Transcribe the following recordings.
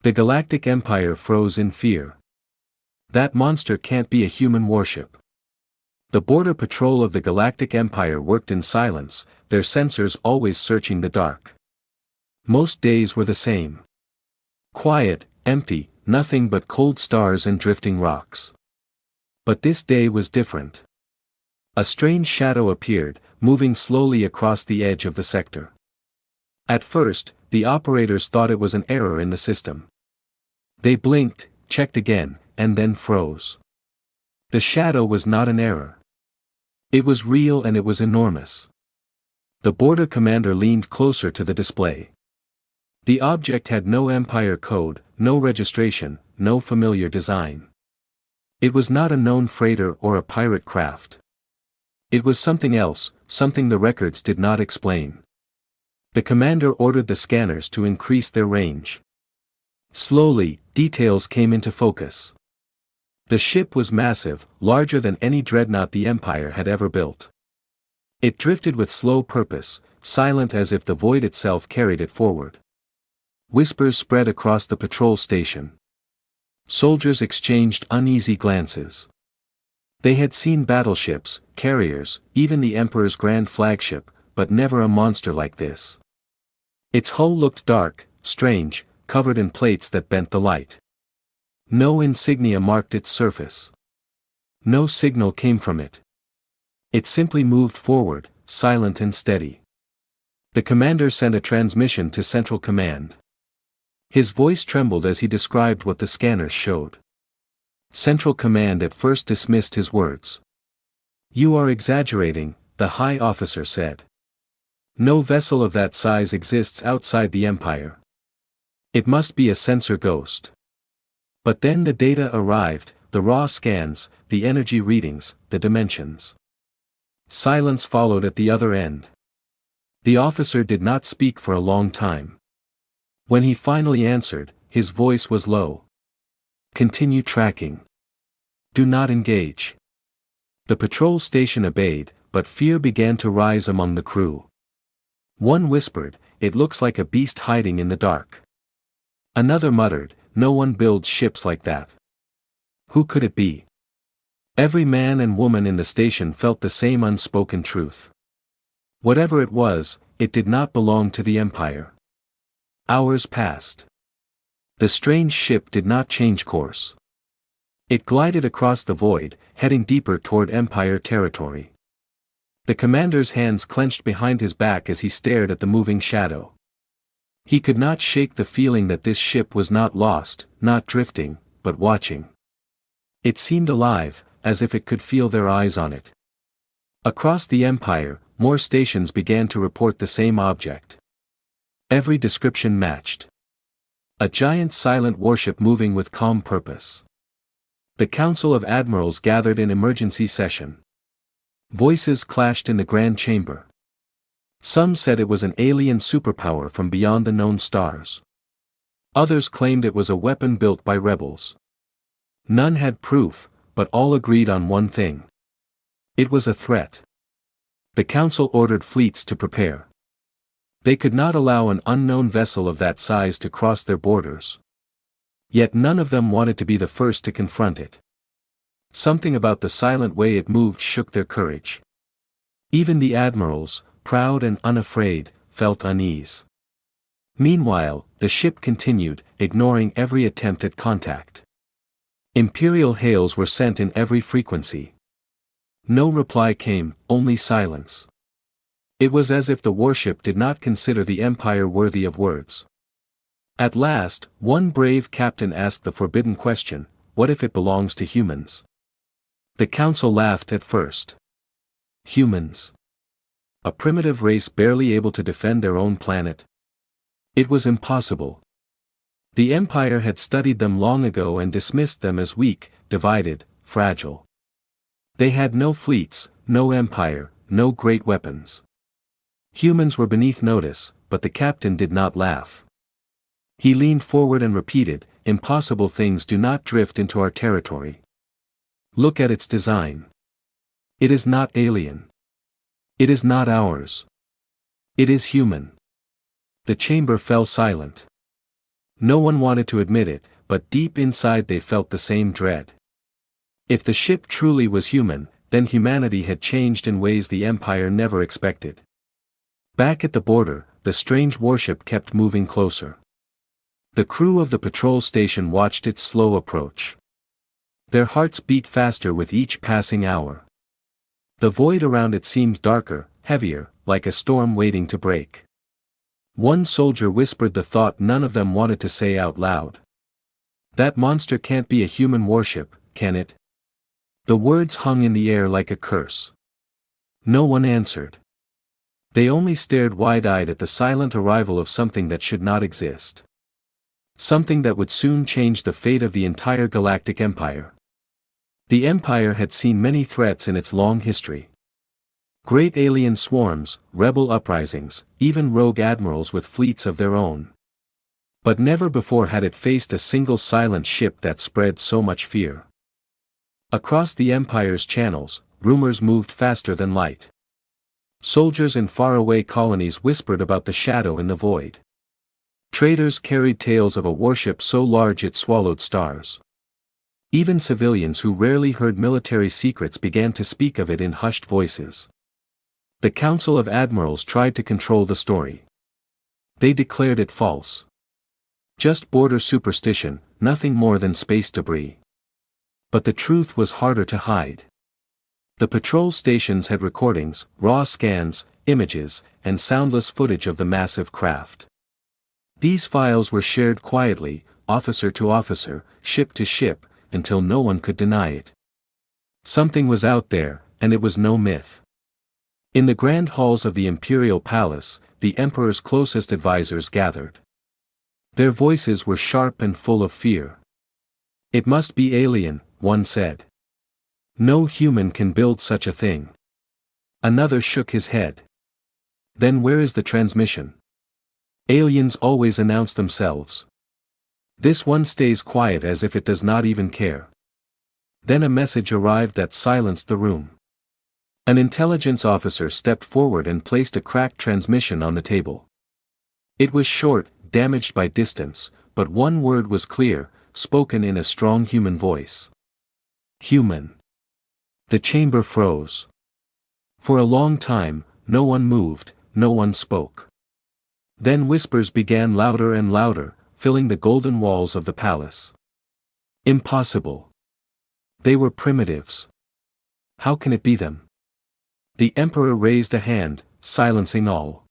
The Galactic Empire froze in fear. That monster can't be a human warship. The border patrol of the Galactic Empire worked in silence, their sensors always searching the dark. Most days were the same. Quiet, empty, nothing but cold stars and drifting rocks. But this day was different. A strange shadow appeared, moving slowly across the edge of the sector. At first, the operators thought it was an error in the system. They blinked, checked again, and then froze. The shadow was not an error. It was real and it was enormous. The border commander leaned closer to the display. The object had no Empire code, no registration, no familiar design. It was not a known freighter or a pirate craft. It was something else, something the records did not explain. The commander ordered the scanners to increase their range. Slowly, details came into focus. The ship was massive, larger than any dreadnought the Empire had ever built. It drifted with slow purpose, silent as if the void itself carried it forward. Whispers spread across the patrol station. Soldiers exchanged uneasy glances. They had seen battleships, carriers, even the Emperor's grand flagship, but never a monster like this. Its hull looked dark, strange, covered in plates that bent the light. No insignia marked its surface. No signal came from it. It simply moved forward, silent and steady. The commander sent a transmission to Central Command. His voice trembled as he described what the scanners showed. Central Command at first dismissed his words. "You are exaggerating," the high officer said. "No vessel of that size exists outside the Empire. It must be a sensor ghost." But then the data arrived, the raw scans, the energy readings, the dimensions. Silence followed at the other end. The officer did not speak for a long time. When he finally answered, his voice was low. "Continue tracking. Do not engage." The patrol station obeyed, but fear began to rise among the crew. One whispered, "It looks like a beast hiding in the dark." Another muttered, "No one builds ships like that." Who could it be? Every man and woman in the station felt the same unspoken truth. Whatever it was, it did not belong to the Empire. Hours passed. The strange ship did not change course. It glided across the void, heading deeper toward Empire territory. The commander's hands clenched behind his back as he stared at the moving shadow. He could not shake the feeling that this ship was not lost, not drifting, but watching. It seemed alive, as if it could feel their eyes on it. Across the Empire, more stations began to report the same object. Every description matched. A giant silent warship moving with calm purpose. The Council of Admirals gathered in emergency session. Voices clashed in the Grand Chamber. Some said it was an alien superpower from beyond the known stars. Others claimed it was a weapon built by rebels. None had proof, but all agreed on one thing. It was a threat. The Council ordered fleets to prepare. They could not allow an unknown vessel of that size to cross their borders. Yet none of them wanted to be the first to confront it. Something about the silent way it moved shook their courage. Even the admirals, proud and unafraid, felt unease. Meanwhile, the ship continued, ignoring every attempt at contact. Imperial hails were sent in every frequency. No reply came, only silence. It was as if the warship did not consider the Empire worthy of words. At last, one brave captain asked the forbidden question, "What if it belongs to humans?" The council laughed at first. Humans? A primitive race barely able to defend their own planet? It was impossible. The Empire had studied them long ago and dismissed them as weak, divided, fragile. They had no fleets, no empire, no great weapons. Humans were beneath notice, but the captain did not laugh. He leaned forward and repeated, "Impossible things do not drift into our territory. Look at its design. It is not alien. It is not ours. It is human." The chamber fell silent. No one wanted to admit it, but deep inside they felt the same dread. If the ship truly was human, then humanity had changed in ways the Empire never expected. Back at the border, the strange warship kept moving closer. The crew of the patrol station watched its slow approach. Their hearts beat faster with each passing hour. The void around it seemed darker, heavier, like a storm waiting to break. One soldier whispered the thought none of them wanted to say out loud. "That monster can't be a human warship, can it?" The words hung in the air like a curse. No one answered. They only stared wide-eyed at the silent arrival of something that should not exist. Something that would soon change the fate of the entire Galactic Empire. The Empire had seen many threats in its long history. Great alien swarms, rebel uprisings, even rogue admirals with fleets of their own. But never before had it faced a single silent ship that spread so much fear. Across the Empire's channels, rumors moved faster than light. Soldiers in faraway colonies whispered about the shadow in the void. Traders carried tales of a warship so large it swallowed stars. Even civilians who rarely heard military secrets began to speak of it in hushed voices. The Council of Admirals tried to control the story. They declared it false. Just border superstition, nothing more than space debris. But the truth was harder to hide. The patrol stations had recordings, raw scans, images, and soundless footage of the massive craft. These files were shared quietly, officer to officer, ship to ship, until no one could deny it. Something was out there, and it was no myth. In the grand halls of the Imperial Palace, the Emperor's closest advisors gathered. Their voices were sharp and full of fear. "It must be alien," one said. "No human can build such a thing." Another shook his head. "Then where is the transmission? Aliens always announce themselves. This one stays quiet as if it does not even care." Then a message arrived that silenced the room. An intelligence officer stepped forward and placed a cracked transmission on the table. It was short, damaged by distance, but one word was clear, spoken in a strong human voice. "Human." The chamber froze. For a long time, no one moved, no one spoke. Then whispers began louder and louder, filling the golden walls of the palace. "Impossible. They were primitives. How can it be them?" The Emperor raised a hand, silencing all.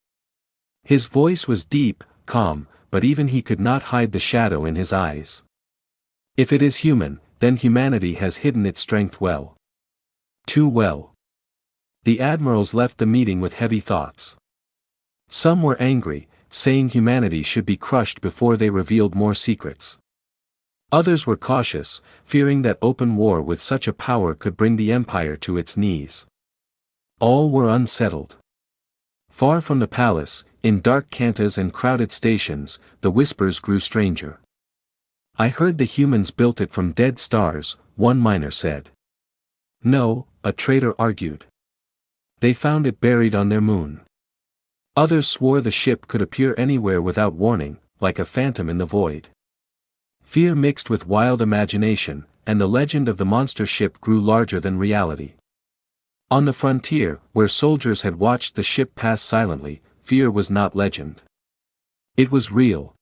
His voice was deep, calm, but even he could not hide the shadow in his eyes. "If it is human, then humanity has hidden its strength well. Too well." The admirals left the meeting with heavy thoughts. Some were angry, saying humanity should be crushed before they revealed more secrets. Others were cautious, fearing that open war with such a power could bring the Empire to its knees. All were unsettled. Far from the palace, in dark cantas and crowded stations, the whispers grew stranger. "I heard the humans built it from dead stars," one miner said. "No," a trader argued. "They found it buried on their moon." Others swore the ship could appear anywhere without warning, like a phantom in the void. Fear mixed with wild imagination, and the legend of the monster ship grew larger than reality. On the frontier, where soldiers had watched the ship pass silently, fear was not legend. It was real.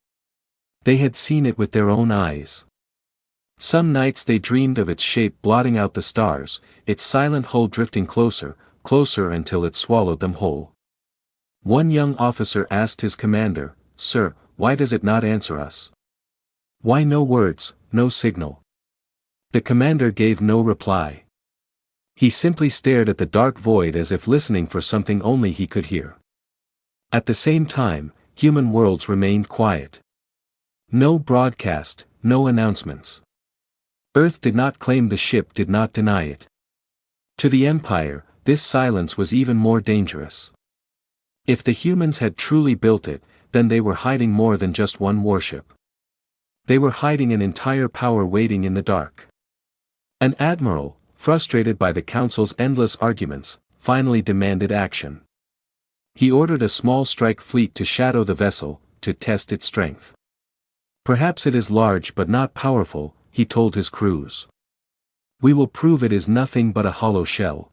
They had seen it with their own eyes. Some nights they dreamed of its shape blotting out the stars, its silent hull drifting closer, closer until it swallowed them whole. One young officer asked his commander, "Sir, why does it not answer us? Why no words, no signal?" The commander gave no reply. He simply stared at the dark void as if listening for something only he could hear. At the same time, human worlds remained quiet. No broadcast, no announcements. Earth did not claim the ship, did not deny it. To the Empire, this silence was even more dangerous. If the humans had truly built it, then they were hiding more than just one warship. They were hiding an entire power waiting in the dark. An admiral, frustrated by the council's endless arguments, finally demanded action. He ordered a small strike fleet to shadow the vessel, to test its strength. Perhaps it is large but not powerful, he told his crews. We will prove it is nothing but a hollow shell.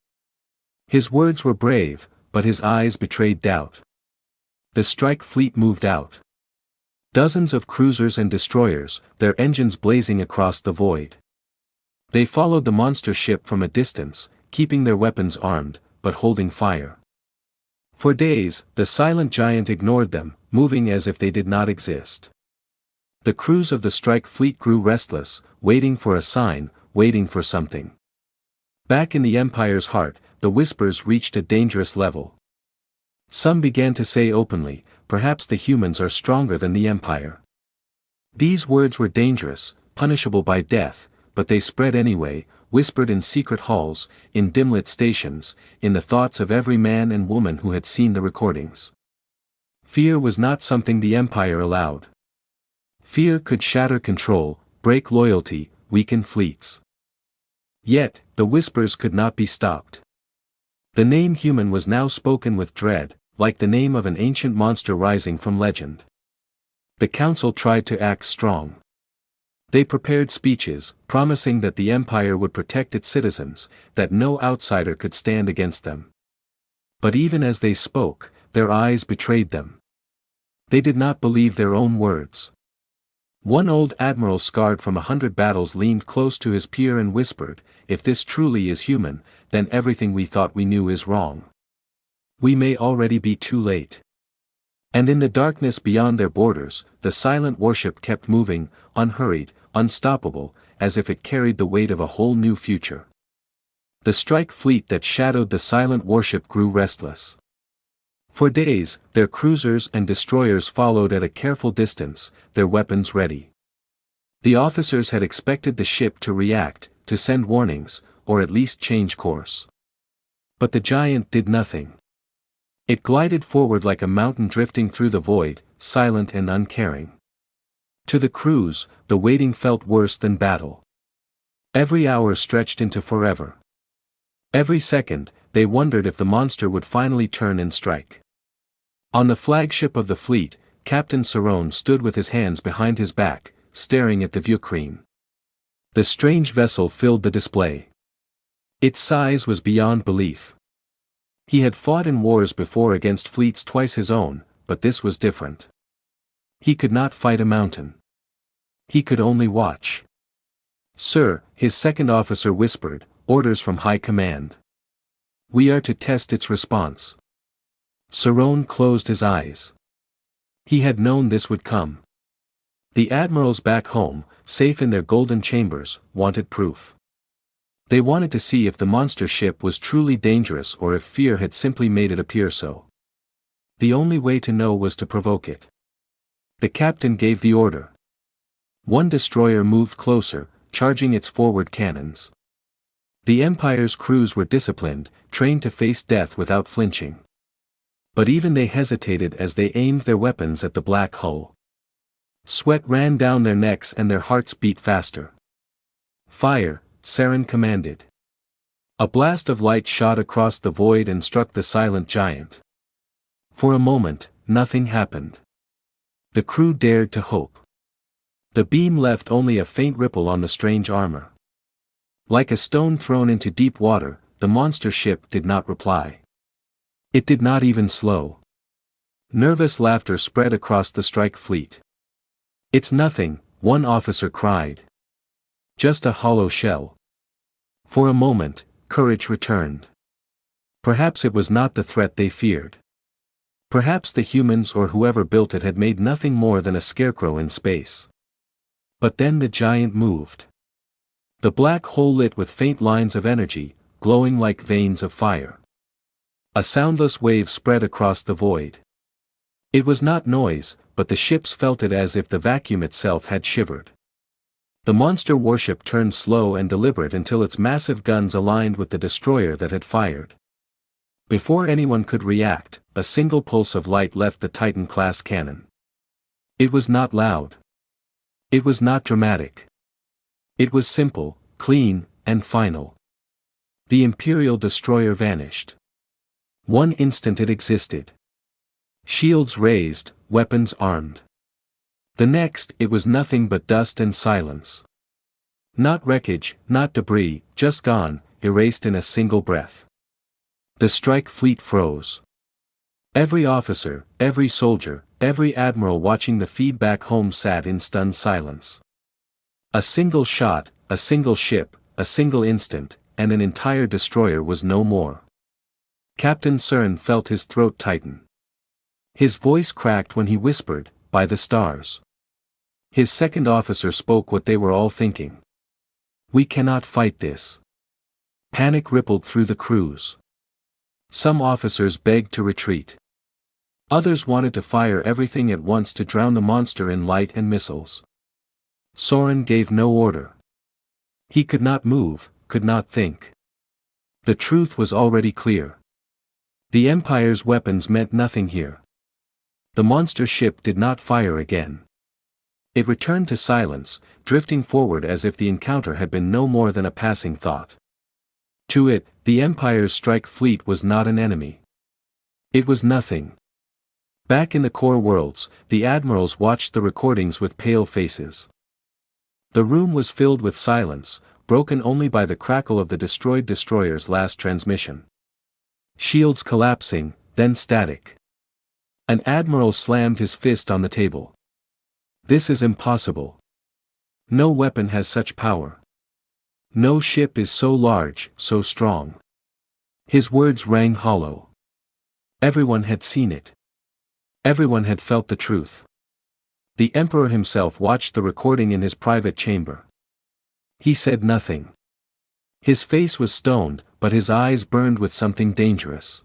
His words were brave, but his eyes betrayed doubt. The strike fleet moved out. Dozens of cruisers and destroyers, their engines blazing across the void. They followed the monster ship from a distance, keeping their weapons armed, but holding fire. For days, the silent giant ignored them, moving as if they did not exist. The crews of the strike fleet grew restless, waiting for a sign, waiting for something. Back in the Empire's heart, the whispers reached a dangerous level. Some began to say openly, perhaps the humans are stronger than the Empire. These words were dangerous, punishable by death, but they spread anyway, whispered in secret halls, in dim-lit stations, in the thoughts of every man and woman who had seen the recordings. Fear was not something the Empire allowed. Fear could shatter control, break loyalty, weaken fleets. Yet, the whispers could not be stopped. The name human was now spoken with dread, like the name of an ancient monster rising from legend. The council tried to act strong. They prepared speeches, promising that the Empire would protect its citizens, that no outsider could stand against them. But even as they spoke, their eyes betrayed them. They did not believe their own words. One old admiral scarred from 100 battles leaned close to his peer and whispered, "If this truly is human, then everything we thought we knew is wrong. We may already be too late." And in the darkness beyond their borders, the silent warship kept moving, unhurried, unstoppable, as if it carried the weight of a whole new future. The strike fleet that shadowed the silent warship grew restless. For days, their cruisers and destroyers followed at a careful distance, their weapons ready. The officers had expected the ship to react, to send warnings, or at least change course. But the giant did nothing. It glided forward like a mountain drifting through the void, silent and uncaring. To the crews, the waiting felt worse than battle. Every hour stretched into forever. Every second, they wondered if the monster would finally turn and strike. On the flagship of the fleet, Captain Cerrone stood with his hands behind his back, staring at the viewscreen. The strange vessel filled the display. Its size was beyond belief. He had fought in wars before against fleets twice his own, but this was different. He could not fight a mountain. He could only watch. "Sir," his second officer whispered, "orders from high command. We are to test its response." Cerrone closed his eyes. He had known this would come. The admirals back home, safe in their golden chambers, wanted proof. They wanted to see if the monster ship was truly dangerous or if fear had simply made it appear so. The only way to know was to provoke it. The captain gave the order. One destroyer moved closer, charging its forward cannons. The Empire's crews were disciplined, trained to face death without flinching. But even they hesitated as they aimed their weapons at the black hull. Sweat ran down their necks and their hearts beat faster. "Fire," Saren commanded. A blast of light shot across the void and struck the silent giant. For a moment, nothing happened. The crew dared to hope. The beam left only a faint ripple on the strange armor. Like a stone thrown into deep water, the monster ship did not reply. It did not even slow. Nervous laughter spread across the strike fleet. "It's nothing," one officer cried. "Just a hollow shell." For a moment, courage returned. Perhaps it was not the threat they feared. Perhaps the humans or whoever built it had made nothing more than a scarecrow in space. But then the giant moved. The black hole lit with faint lines of energy, glowing like veins of fire. A soundless wave spread across the void. It was not noise, but the ships felt it as if the vacuum itself had shivered. The monster warship turned slow and deliberate until its massive guns aligned with the destroyer that had fired. Before anyone could react, a single pulse of light left the Titan-class cannon. It was not loud. It was not dramatic. It was simple, clean, and final. The Imperial destroyer vanished. One instant it existed. Shields raised, weapons armed. The next, it was nothing but dust and silence. Not wreckage, not debris, just gone, erased in a single breath. The strike fleet froze. Every officer, every soldier, every admiral watching the feed back home sat in stunned silence. A single shot, a single ship, a single instant, and an entire destroyer was no more. Captain Cern felt his throat tighten. His voice cracked when he whispered, "By the stars." His second officer spoke what they were all thinking. "We cannot fight this." Panic rippled through the crews. Some officers begged to retreat. Others wanted to fire everything at once to drown the monster in light and missiles. Soren gave no order. He could not move, could not think. The truth was already clear. The Empire's weapons meant nothing here. The monster ship did not fire again. It returned to silence, drifting forward as if the encounter had been no more than a passing thought. To it, the Empire's strike fleet was not an enemy. It was nothing. Back in the core worlds, the admirals watched the recordings with pale faces. The room was filled with silence, broken only by the crackle of the destroyed destroyer's last transmission. Shields collapsing, then static. An admiral slammed his fist on the table. "This is impossible. No weapon has such power. No ship is so large, so strong." His words rang hollow. Everyone had seen it. Everyone had felt the truth. The Emperor himself watched the recording in his private chamber. He said nothing. His face was stoned, but his eyes burned with something dangerous.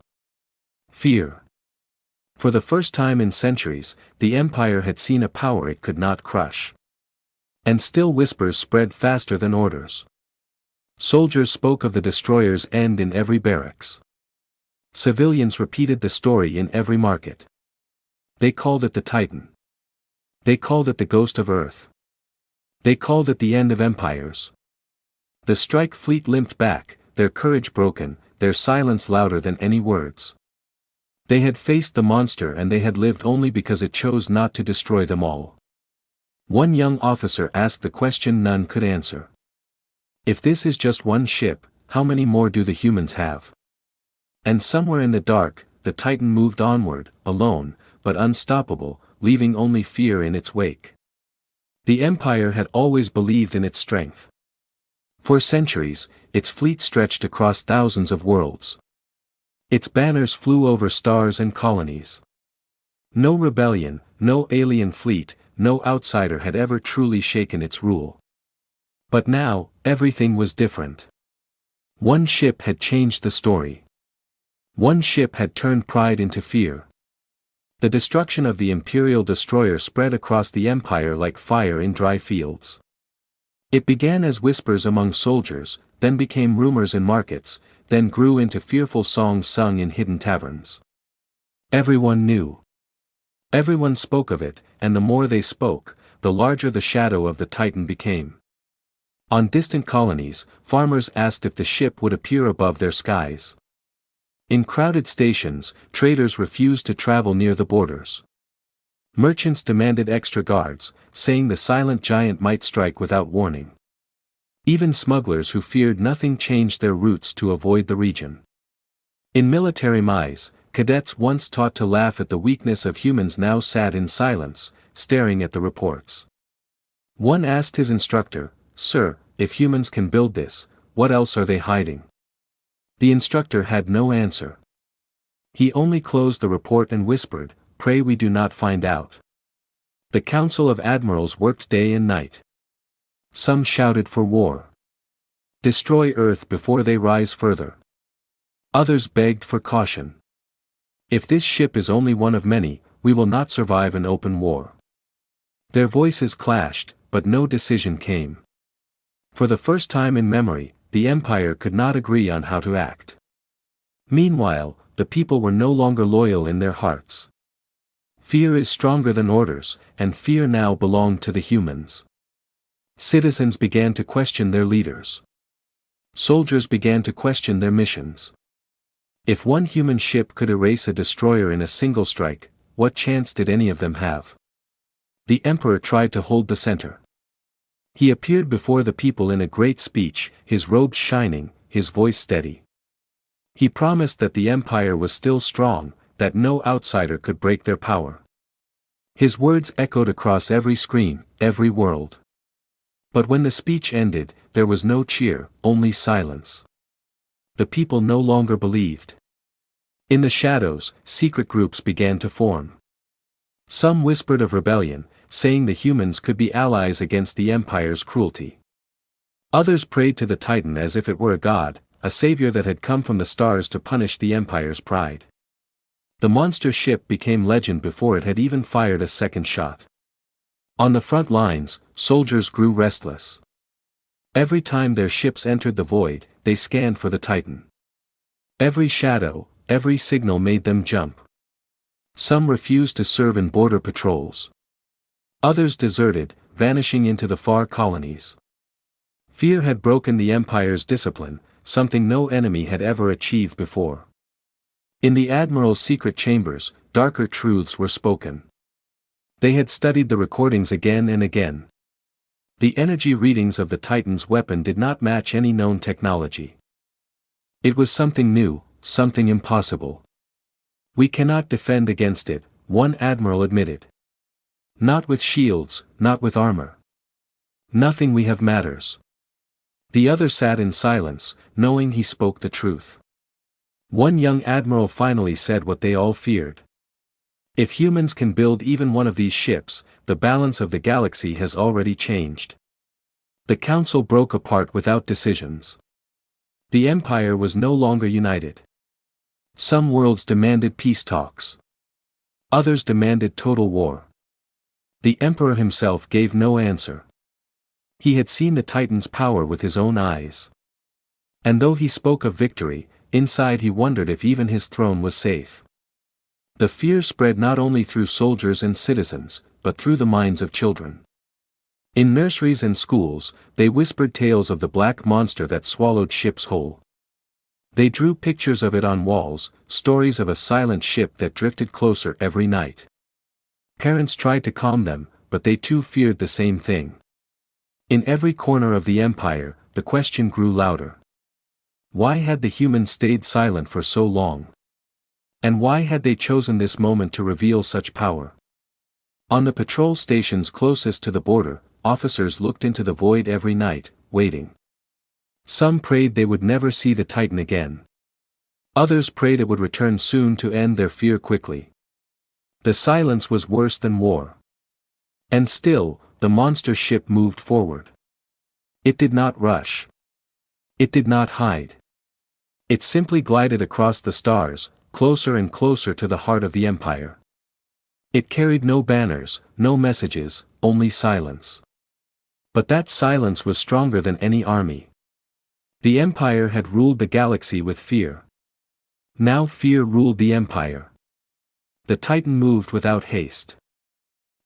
Fear. For the first time in centuries, the Empire had seen a power it could not crush. And still whispers spread faster than orders. Soldiers spoke of the destroyer's end in every barracks. Civilians repeated the story in every market. They called it the Titan. They called it the ghost of Earth. They called it the end of empires. The strike fleet limped back, their courage broken, their silence louder than any words. They had faced the monster and they had lived only because it chose not to destroy them all. One young officer asked the question none could answer. If this is just one ship, how many more do the humans have? And somewhere in the dark, the Titan moved onward, alone, but unstoppable, leaving only fear in its wake. The Empire had always believed in its strength. For centuries, its fleet stretched across thousands of worlds. Its banners flew over stars and colonies. No rebellion, no alien fleet, no outsider had ever truly shaken its rule. But now, everything was different. One ship had changed the story. One ship had turned pride into fear. The destruction of the Imperial destroyer spread across the Empire like fire in dry fields. It began as whispers among soldiers, then became rumors in markets, then grew into fearful songs sung in hidden taverns. Everyone knew. Everyone spoke of it, and the more they spoke, the larger the shadow of the Titan became. On distant colonies, farmers asked if the ship would appear above their skies. In crowded stations, traders refused to travel near the borders. Merchants demanded extra guards, saying the silent giant might strike without warning. Even smugglers who feared nothing changed their routes to avoid the region. In military mice, cadets once taught to laugh at the weakness of humans now sat in silence, staring at the reports. One asked his instructor, "Sir, if humans can build this, what else are they hiding?" The instructor had no answer. He only closed the report and whispered, "Pray we do not find out." The Council of Admirals worked day and night. Some shouted for war. Destroy Earth before they rise further. Others begged for caution. If this ship is only one of many, we will not survive an open war. Their voices clashed, but no decision came. For the first time in memory, the Empire could not agree on how to act. Meanwhile, the people were no longer loyal in their hearts. Fear is stronger than orders, and fear now belonged to the humans. Citizens began to question their leaders. Soldiers began to question their missions. If one human ship could erase a destroyer in a single strike, what chance did any of them have? The emperor tried to hold the center. He appeared before the people in a great speech, his robes shining, his voice steady. He promised that the empire was still strong, that no outsider could break their power. His words echoed across every screen, every world. But when the speech ended, there was no cheer, only silence. The people no longer believed. In the shadows, secret groups began to form. Some whispered of rebellion, saying the humans could be allies against the Empire's cruelty. Others prayed to the Titan as if it were a god, a savior that had come from the stars to punish the Empire's pride. The monster ship became legend before it had even fired a second shot. On the front lines, soldiers grew restless. Every time their ships entered the void, they scanned for the Titan. Every shadow, every signal made them jump. Some refused to serve in border patrols. Others deserted, vanishing into the far colonies. Fear had broken the Empire's discipline, something no enemy had ever achieved before. In the Admiral's secret chambers, darker truths were spoken. They had studied the recordings again and again. The energy readings of the Titan's weapon did not match any known technology. It was something new, something impossible. "We cannot defend against it," one admiral admitted. "Not with shields, not with armor. Nothing we have matters." The other sat in silence, knowing he spoke the truth. One young admiral finally said what they all feared. "If humans can build even one of these ships, the balance of the galaxy has already changed." The council broke apart without decisions. The Empire was no longer united. Some worlds demanded peace talks. Others demanded total war. The Emperor himself gave no answer. He had seen the Titan's power with his own eyes. And though he spoke of victory, inside he wondered if even his throne was safe. The fear spread not only through soldiers and citizens, but through the minds of children. In nurseries and schools, they whispered tales of the black monster that swallowed ships whole. They drew pictures of it on walls, stories of a silent ship that drifted closer every night. Parents tried to calm them, but they too feared the same thing. In every corner of the Empire, the question grew louder. Why had the humans stayed silent for so long? And why had they chosen this moment to reveal such power? On the patrol stations closest to the border, officers looked into the void every night, waiting. Some prayed they would never see the Titan again. Others prayed it would return soon to end their fear quickly. The silence was worse than war. And still, the monster ship moved forward. It did not rush. It did not hide. It simply glided across the stars, closer and closer to the heart of the Empire. It carried no banners, no messages, only silence. But that silence was stronger than any army. The Empire had ruled the galaxy with fear. Now fear ruled the Empire. The Titan moved without haste.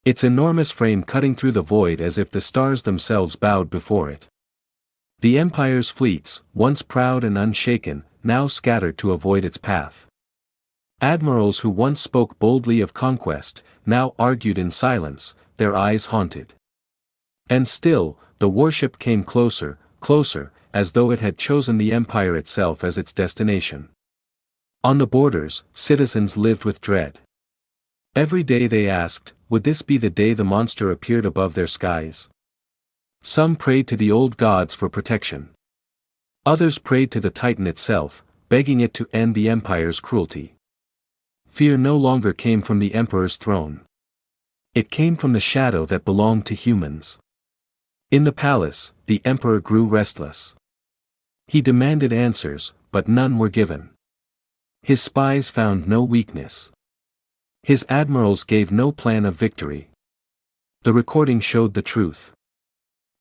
Its enormous frame cutting through the void as if the stars themselves bowed before it. The Empire's fleets, once proud and unshaken, now scattered to avoid its path. Admirals who once spoke boldly of conquest, now argued in silence, their eyes haunted. And still, the warship came closer, closer, as though it had chosen the Empire itself as its destination. On the borders, citizens lived with dread. Every day they asked, would this be the day the monster appeared above their skies? Some prayed to the old gods for protection. Others prayed to the Titan itself, begging it to end the Empire's cruelty. Fear no longer came from the Emperor's throne. It came from the shadow that belonged to humans. In the palace, the Emperor grew restless. He demanded answers, but none were given. His spies found no weakness. His admirals gave no plan of victory. The recording showed the truth.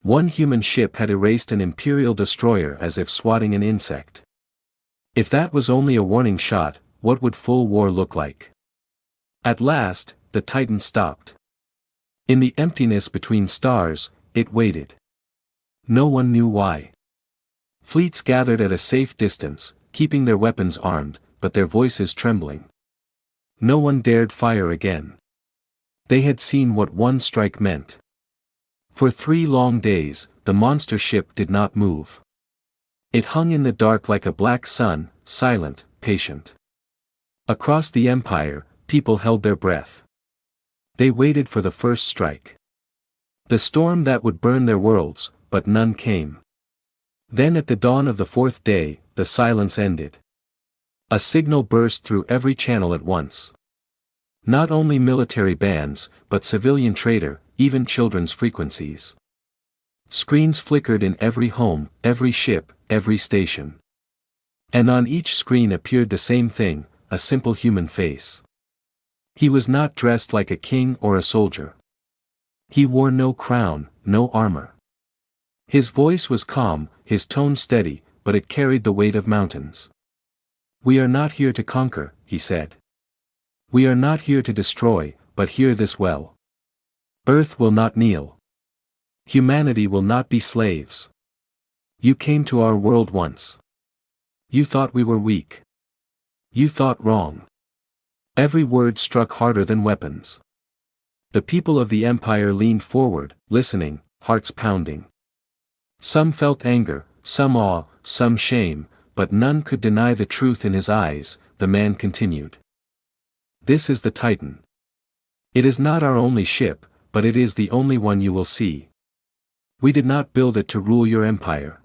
One human ship had erased an Imperial destroyer as if swatting an insect. If that was only a warning shot, what would full war look like? At last, the Titan stopped. In the emptiness between stars, it waited. No one knew why. Fleets gathered at a safe distance, keeping their weapons armed, but their voices trembling. No one dared fire again. They had seen what one strike meant. For 3 long days, the monster ship did not move. It hung in the dark like a black sun, silent, patient. Across the empire, people held their breath. They waited for the first strike. The storm that would burn their worlds, but none came. Then at the dawn of the 4th day, the silence ended. A signal burst through every channel at once. Not only military bands, but civilian trader, even children's frequencies. Screens flickered in every home, every ship, every station. And on each screen appeared the same thing, a simple human face. He was not dressed like a king or a soldier. He wore no crown, no armor. His voice was calm, his tone steady, but it carried the weight of mountains. "We are not here to conquer," he said. "We are not here to destroy, but hear this well. Earth will not kneel. Humanity will not be slaves. You came to our world once. You thought we were weak. You thought wrong." Every word struck harder than weapons. The people of the empire leaned forward, listening, hearts pounding. Some felt anger, some awe, some shame, but none could deny the truth in his eyes. The man continued. "This is the Titan. It is not our only ship, but it is the only one you will see. We did not build it to rule your empire.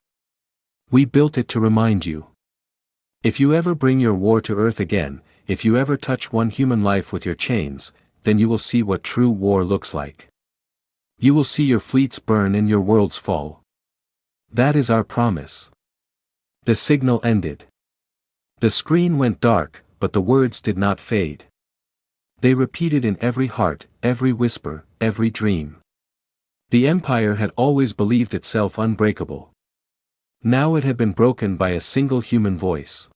We built it to remind you. If you ever bring your war to Earth again, if you ever touch one human life with your chains, then you will see what true war looks like. You will see your fleets burn and your worlds fall. That is our promise." The signal ended. The screen went dark, but the words did not fade. They repeated in every heart, every whisper, every dream. The empire had always believed itself unbreakable. Now it had been broken by a single human voice.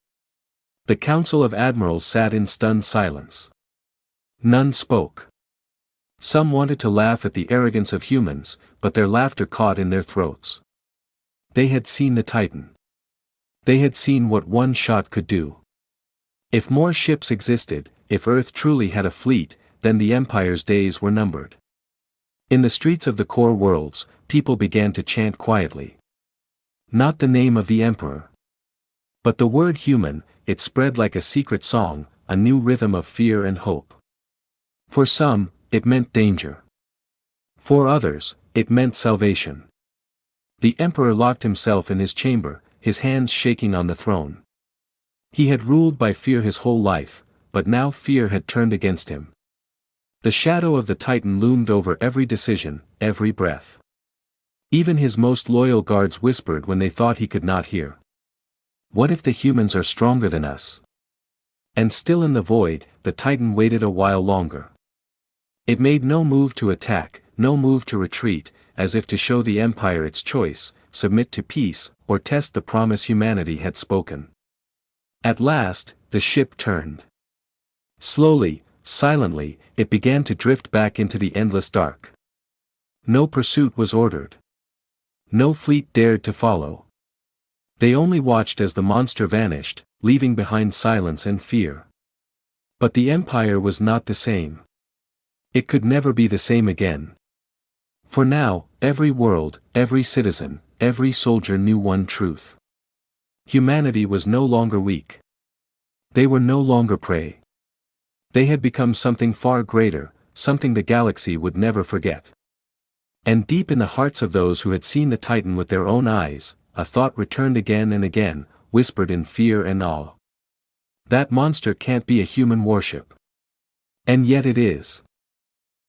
The council of admirals sat in stunned silence. None spoke. Some wanted to laugh at the arrogance of humans, but their laughter caught in their throats. They had seen the Titan. They had seen what one shot could do. If more ships existed, if Earth truly had a fleet, then the Empire's days were numbered. In the streets of the core worlds, people began to chant quietly. Not the name of the Emperor, but the word human. It spread like a secret song, a new rhythm of fear and hope. For some, it meant danger. For others, it meant salvation. The Emperor locked himself in his chamber, his hands shaking on the throne. He had ruled by fear his whole life, but now fear had turned against him. The shadow of the Titan loomed over every decision, every breath. Even his most loyal guards whispered when they thought he could not hear. What if the humans are stronger than us? And still in the void, the Titan waited a while longer. It made no move to attack, no move to retreat, as if to show the Empire its choice, submit to peace, or test the promise humanity had spoken. At last, the ship turned. Slowly, silently, it began to drift back into the endless dark. No pursuit was ordered. No fleet dared to follow. They only watched as the monster vanished, leaving behind silence and fear. But the Empire was not the same. It could never be the same again. For now, every world, every citizen, every soldier knew one truth. Humanity was no longer weak. They were no longer prey. They had become something far greater, something the galaxy would never forget. And deep in the hearts of those who had seen the Titan with their own eyes, a thought returned again and again, whispered in fear and awe. That monster can't be a human warship. And yet it is.